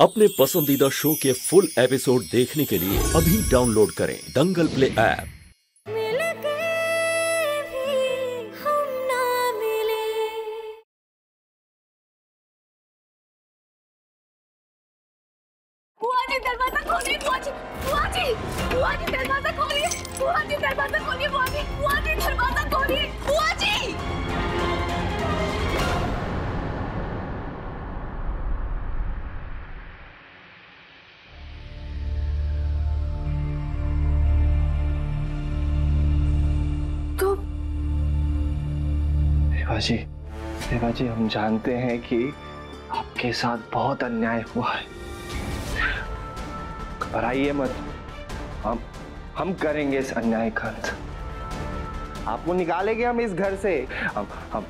अपने पसंदीदा शो के फुल एपिसोड देखने के लिए अभी डाउनलोड करें दंगल प्ले ऐप। दरवाजा खोलिए बुआ जी दरवाजा खोलिए बुआ जी दरवाजा खोलिए बुआ जी दरवाजा खोलिए बुआ जी। तो देवा जी हम जानते हैं कि आपके साथ बहुत अन्याय हुआ है। घबराइए मत, हम करेंगे इस अन्याय का अंत। आपको निकालेंगे हम इस घर से।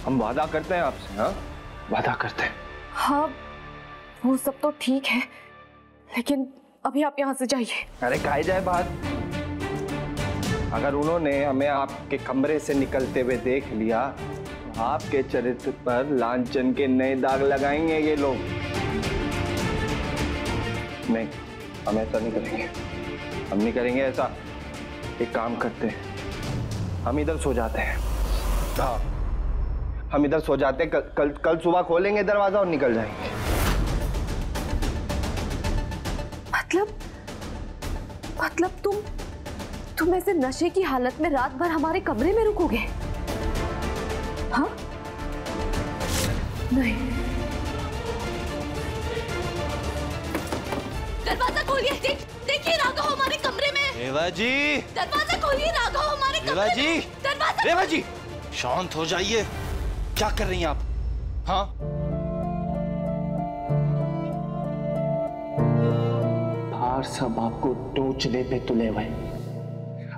हम वादा करते हैं आपसे। हाँ, वादा करते हैं। हाँ वो सब तो ठीक है, लेकिन अभी आप यहाँ से जाइए। अरे काहे जाए बात। अगर उन्होंने हमें आपके कमरे से निकलते हुए देख लिया तो आपके चरित्र पर लांछन के नए दाग लगाएंगे ये लोग। नहीं, हम ऐसा नहीं करेंगे। हम नहीं करेंगे ऐसा। एक काम करते हैं, हम इधर सो जाते हैं। हाँ, हम इधर सो जाते हैं। कल सुबह खोलेंगे दरवाजा और निकल जाएंगे। मतलब तुम ऐसे नशे की हालत में रात भर हमारे कमरे में रुकोगे? हाँ? नहीं। दरवाजा खोलिए। देखिए राघव हमारे कमरे में। देवा जी दरवाजा खोलिए, राघव हमारे देवा कमरे जी में। दरवाजा। देवा जी शांत हो जाइए। क्या कर रही हैं आप? हाँ, बाहर सब आपको नोचने पे तुले हुए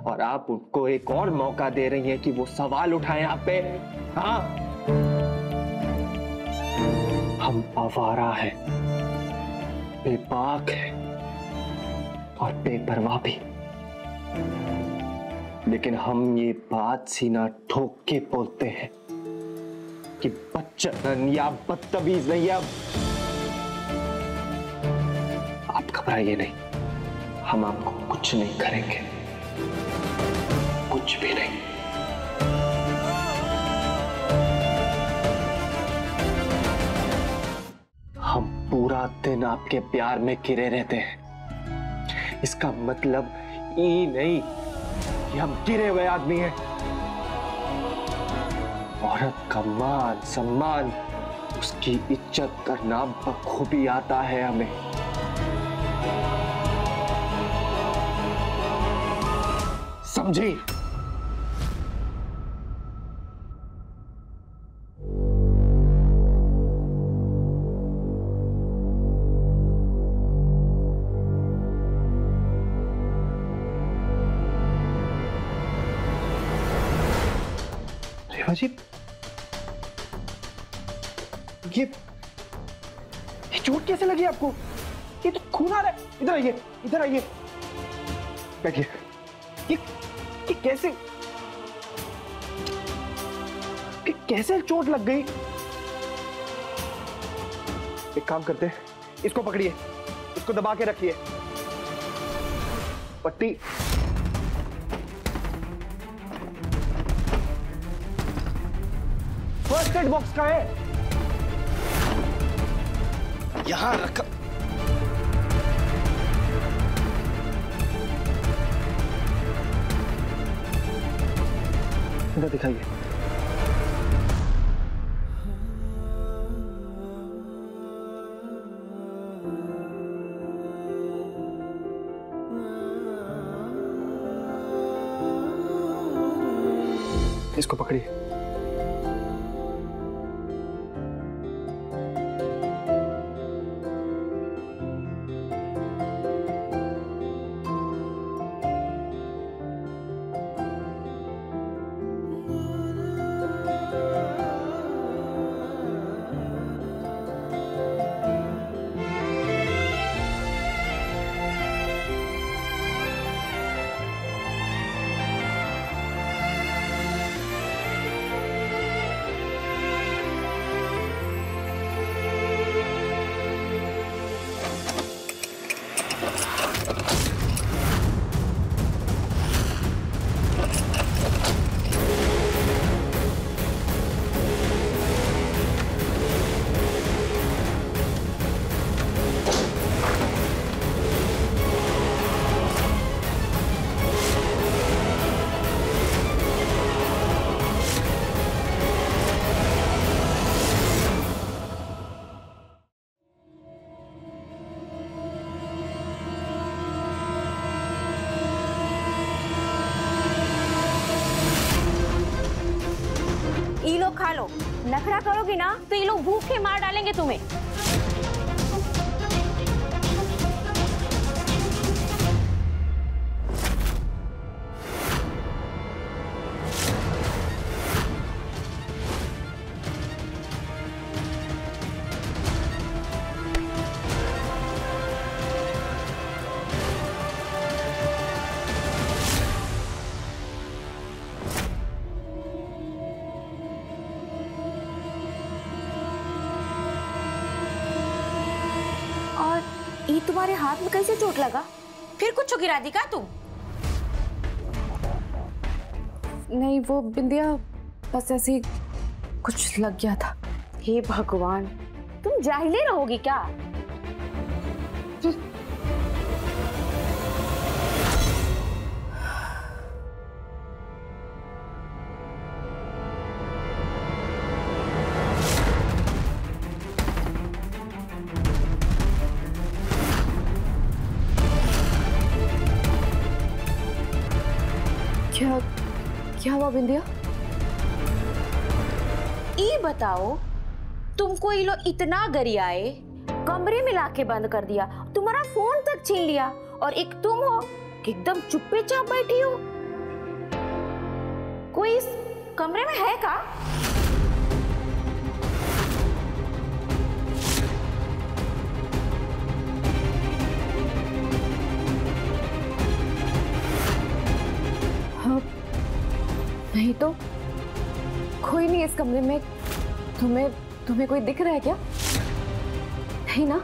और आप उनको एक और मौका दे रही हैं कि वो सवाल उठाएं आप पे। हाँ, हम आवारा हैं, बेबाक हैं और बेपरवाह भी, लेकिन हम ये बात सीना ठोक के बोलते हैं कि बच्चन या बदतमीज नहीं। आप घबराइए नहीं, हम आपको कुछ नहीं करेंगे, कुछ भी नहीं। हम पूरा दिन आपके प्यार में घिरे रहते हैं। इसका मतलब ये नहीं कि हम गिरे हुए आदमी हैं। औरत का मान सम्मान, उसकी इज्जत करना बखूबी आता है हमें। समझी? रेवा जी, ये चोट कैसे लगी आपको? ये तो खून आ रहा है। इधर आइए, इधर आइए, बैठिए। ये कैसे चोट लग गई? एक काम करते हैं, इसको पकड़िए, इसको दबा के रखिए। पट्टी फर्स्ट एड बॉक्स का है, यहां रखा। इधर दिखाइए। इसको पकड़िए। करोगी ना तो ये लोग भूख के मार डालेंगे तुम्हें। ये तुम्हारे हाथ में कैसे चोट लगा? फिर कुछ गिरा दी क्या तुम? नहीं वो बिंदिया, बस ऐसे ही कुछ लग गया था। हे भगवान, तुम जाहिले रहोगी क्या? क्या हुआ बिंदिया? ये बताओ, तुमको ये लोग इतना गरियाए, कमरे में लाके बंद कर दिया, तुम्हारा फोन तक छीन लिया, और एक तुम हो कि एकदम चुप्पे चाप बैठी हो। कोई इस कमरे में है का? नहीं तो कोई नहीं इस कमरे में। तुम्हें कोई दिख रहा है क्या? नहीं ना?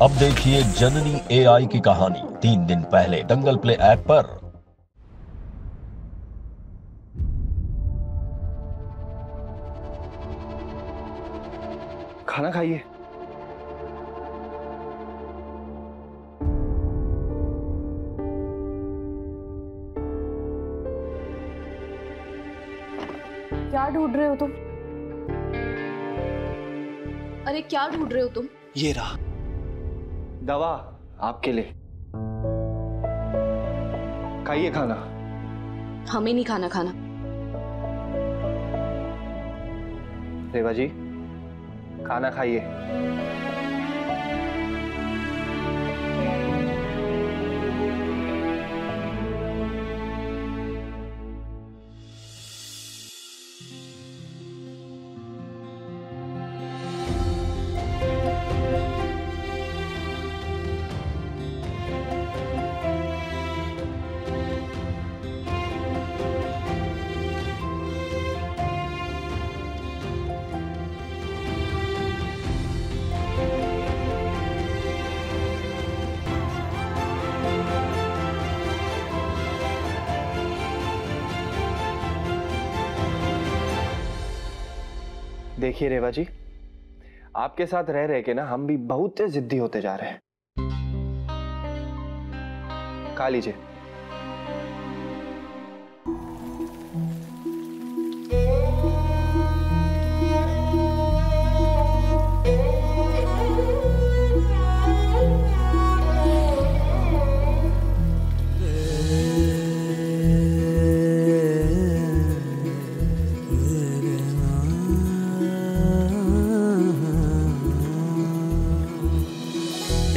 अब देखिए जननी एआई की कहानी 3 दिन पहले दंगल प्ले ऐप पर। खाना खाइए। क्या ढूंढ रहे हो तुम? अरे क्या ढूंढ रहे हो तुम? ये रहा दवा आपके लिए। खाइए खाना। हमें नहीं खाना खाना। रेवा जी, खाना खाइए। देखिए रेवा जी, आपके साथ रह रहे के ना हम भी बहुत जिद्दी होते जा रहे हैं। खा लीजिए।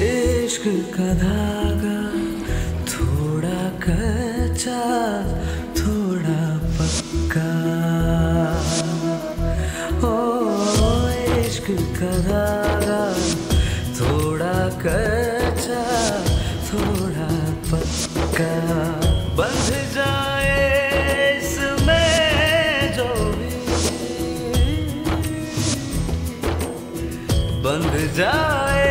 इश्क का धागा थोड़ा कच्चा थोड़ा पक्का, ओ इश्क का धागा थोड़ा कच्चा थोड़ा पक्का, बंध जाए इसमें जो भी बंध जाए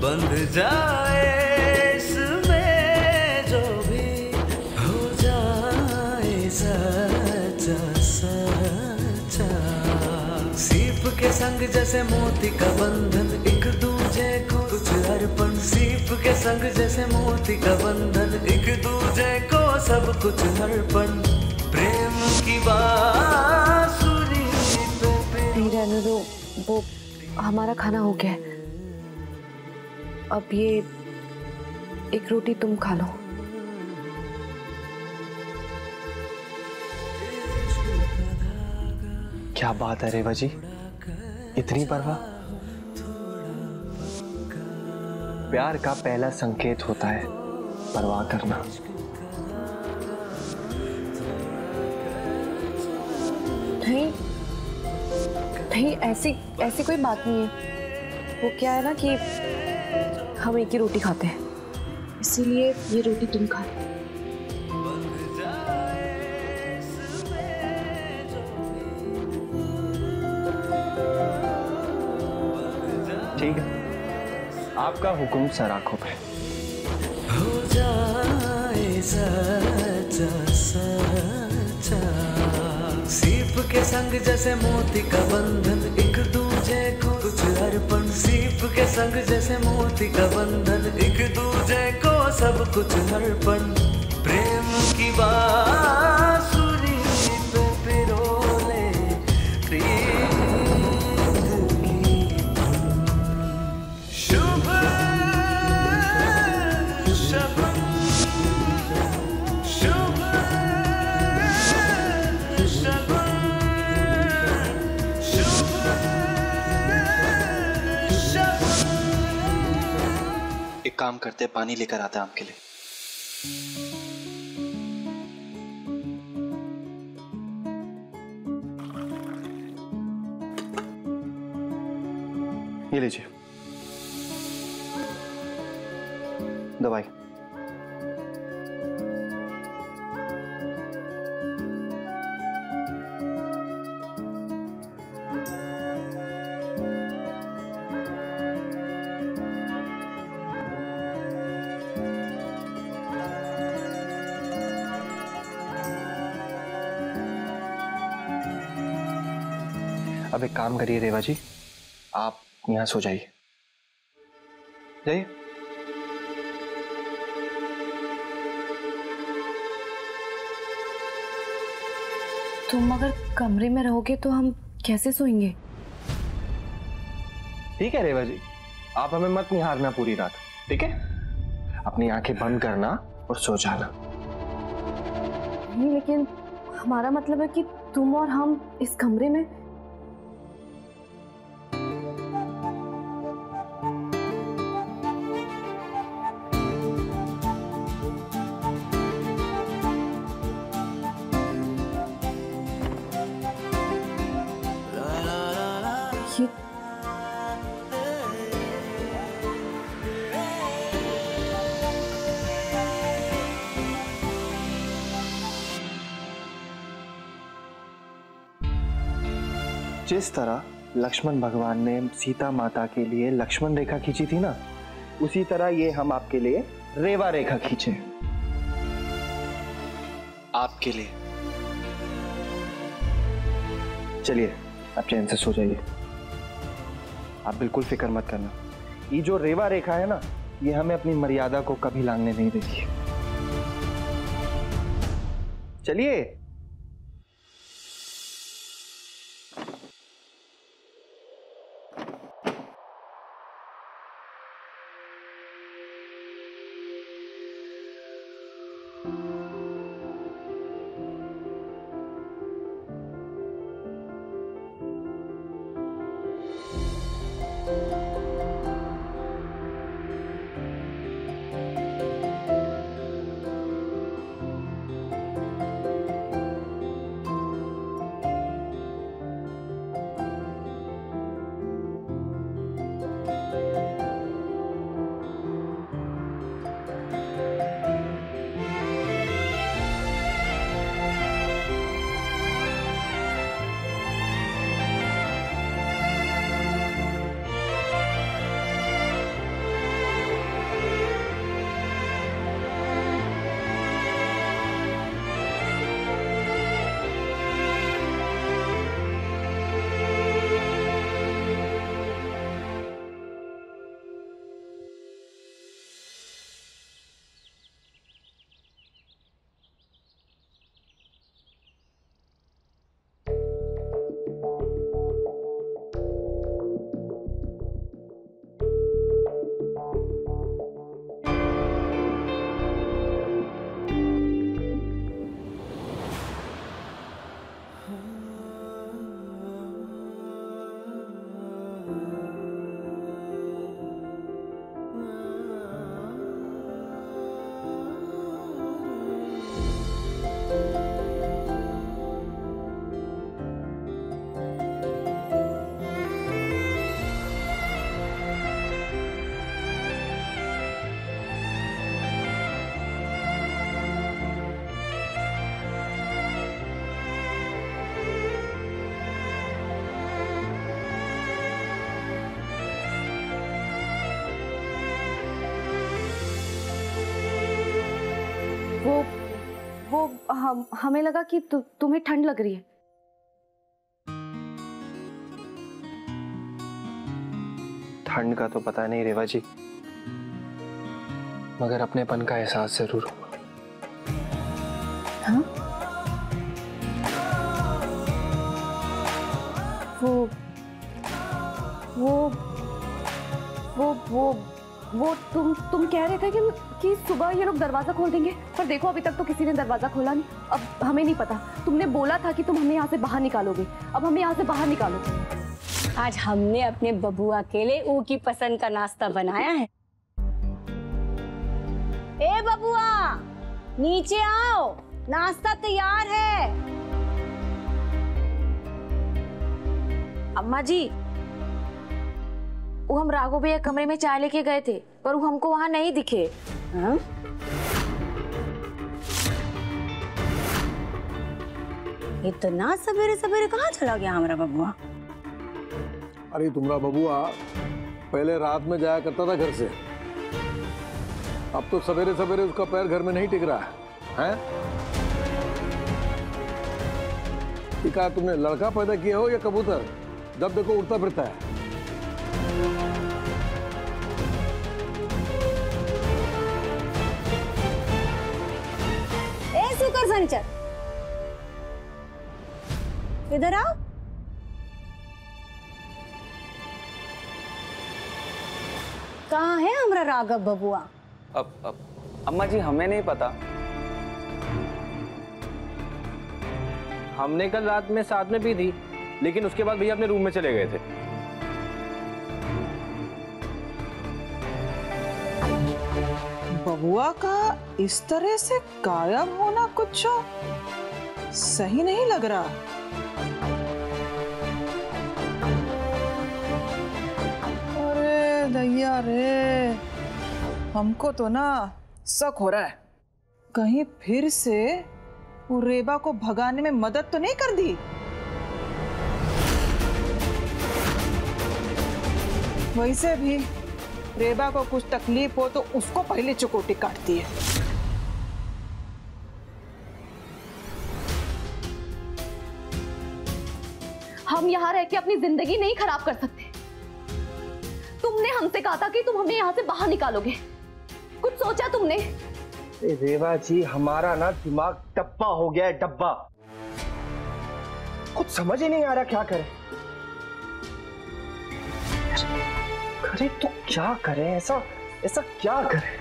बंध जाए इसमें जो भी हो जाए सच्चा सच्चा। सीप के संग जैसे मोती का बंधन, एक दूजे को कुछ अर्पण। सीप के संग जैसे मोती का बंधन, एक दूजे को सब कुछ अर्पण। प्रेम की बांसुरी पे नहीं रहने दो, वो हमारा खाना हो गया है। अब ये एक रोटी तुम खा लो। क्या बात है रेवा जी, इतनी परवाह। प्यार का पहला संकेत होता है परवाह करना। नहीं नहीं, ऐसी कोई बात नहीं है। वो क्या है ना कि हम एक ही रोटी खाते हैं, इसीलिए ये रोटी तुम खा लो। ठीक है, आपका हुक्म सर आंखों पे। हो जाए सच्चा सच्चा, सीप के संग जैसे मोती का बंधन, एक दूजे को कुछ अर्पण। सीप के संग जैसे मोती का बंधन, एक दूजे को सब कुछ अर्पण। प्रेम की बांसुरी पे पिरोले प्रीत की धुन। शुभ शगुन, शुभ शगुन, शुभ शगुन। एक काम करते, पानी लेकर आते हैं आपके लिए। ये लीजिए दवाई। अब एक काम करिए रेवा जी, आप यहाँ सो जाइए। जाइए। तुम अगर कमरे में रहोगे तो हम कैसे सोएंगे? ठीक है रेवा जी, आप हमें मत निहारना पूरी रात, ठीक है? अपनी आंखें बंद करना और सो जाना। नहीं, लेकिन हमारा मतलब है कि तुम और हम इस कमरे में। ये जिस तरह लक्ष्मण भगवान ने सीता माता के लिए लक्ष्मण रेखा खींची थी ना, उसी तरह ये हम आपके लिए रेवा रेखा खींचे। आपके लिए। चलिए आप चैन से सो जाइए। आप बिल्कुल फिक्र मत करना, ये जो रेवा रेखा है ना, ये हमें अपनी मर्यादा को कभी लांघने नहीं देती। चलिए। हमें लगा कि तुम्हें ठंड लग रही है। ठंड का तो पता नहीं रेवा जी, मगर अपनेपन का एहसास जरूर हुआ। हाँ? वो तुम कह रहे थे कि सुबह ये लोग दरवाजा खोल देंगे, पर देखो अभी तक तो किसी ने दरवाजा खोला नहीं। अब हमें नहीं पता, तुमने बोला था कि तुम हमें यहाँ से बाहर निकालोगे, अब हमें यहाँ से बाहर निकालो। आज हमने अपने बबुआ के लिए ऊ की पसंद का नाश्ता बनाया है। ए बबुआ, नीचे आओ, नाश्ता तैयार है। अम्मा जी, वो हम राघव भैया कमरे में चाय लेके गए थे, पर वो हमको वहां नहीं दिखे। हाँ? इतना सवेरे सवेरे कहाँ चला गया हमारा बबुआ? अरे तुम्हारा बबुआ पहले रात में जाया करता था घर से, अब तो सवेरे सवेरे उसका पैर घर में नहीं टिक रहा है। कहा तुमने लड़का पैदा किया हो या कबूतर, जब देखो उड़ता फिरता है। ए सुकर संचर, इधर आओ। कहाँ है हमारा राघव बबुआ? अब अम्मा जी हमें नहीं पता। हमने कल रात में साथ में पी थी, लेकिन उसके बाद भैया अपने रूम में चले गए थे। बबुआ का इस तरह से गायब होना कुछ सही नहीं लग रहा। अरे दैया रे, हमको तो ना शक हो रहा है, कहीं फिर से वो रेबा को भगाने में मदद तो नहीं कर दी। वैसे भी रेबा को कुछ तकलीफ हो तो उसको पहले चुकोटी काटती है। हम यहाँ रह के अपनी जिंदगी नहीं खराब कर सकते। तुमने हमसे कहा था कि तुम हमें यहाँ से बाहर निकालोगे, कुछ सोचा तुमने? रेवा जी, हमारा ना दिमाग डब्बा हो गया है, डब्बा। कुछ समझ ही नहीं आ रहा क्या करें। करे तो क्या करें, ऐसा क्या करें,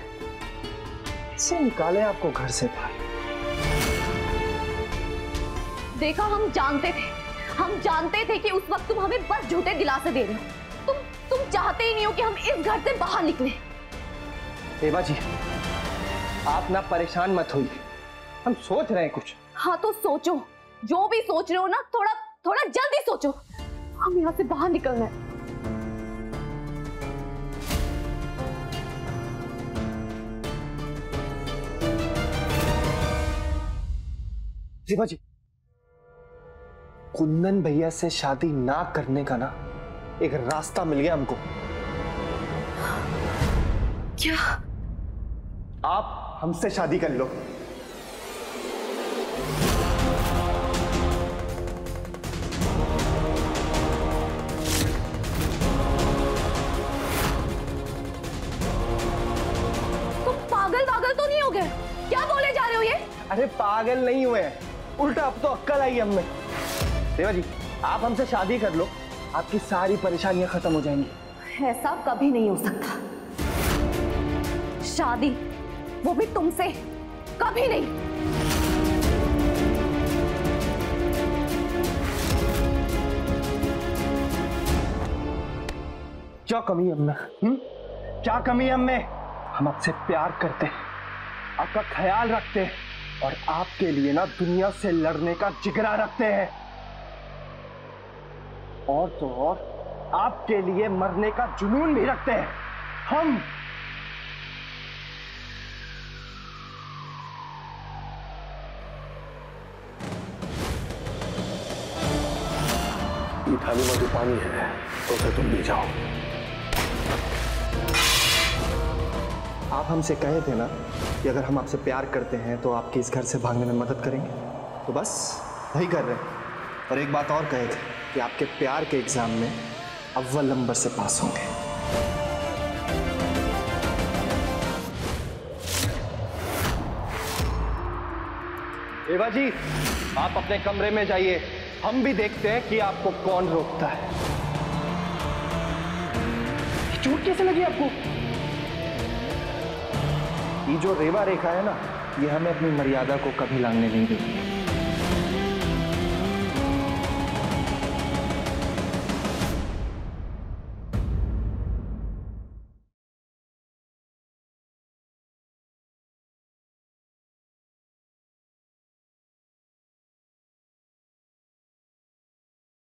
कैसे निकाले आपको घर से बाहर? देखा, हम जानते थे कि उस वक्त तुम हमें बस झूठे दिलासे दे रहे हो। तुम चाहते ही नहीं हो कि हम इस घर से बाहर निकले। रेवा जी, आप ना परेशान मत होइए, हम सोच रहे हैं कुछ। हाँ तो सोचो, जो भी सोच रहे हो ना, थोड़ा जल्दी सोचो। हम यहाँ से बाहर निकलना है। रेवा जी, कुंदन भैया से शादी ना करने का ना एक रास्ता मिल गया हमको। क्या? आप हमसे शादी कर लो। तुम पागल तो नहीं हो गए? क्या बोले जा रहे हो ये? अरे पागल नहीं हुए हैं, उल्टा अब तो अक्ल आई हमें। रेवा जी, आप हमसे शादी कर लो, आपकी सारी परेशानियां खत्म हो जाएंगी। ऐसा कभी नहीं हो सकता। शादी, वो भी तुमसे, कभी नहीं। क्या कमी है हमें? क्या कमी है हमें? हम आपसे प्यार करते हैं, आपका ख्याल रखते हैं और आपके लिए ना दुनिया से लड़ने का जिगरा रखते हैं, और तो और आपके लिए मरने का जुनून भी रखते हैं। हम ये थाली में जो पानी है तो उसे तुम ले जाओ। आप हमसे कहे थे ना कि अगर हम आपसे प्यार करते हैं तो आपके इस घर से भागने में मदद करेंगे, तो बस वही कर रहे हैं। और एक बात और कहे थे कि आपके प्यार के एग्जाम में अव्वल नंबर से पास होंगे। रेवा जी, आप अपने कमरे में जाइए, हम भी देखते हैं कि आपको कौन रोकता है। चोट कैसे लगी आपको? ये जो रेवा रेखा है ना, ये हमें अपनी मर्यादा को कभी लांघने नहीं देती।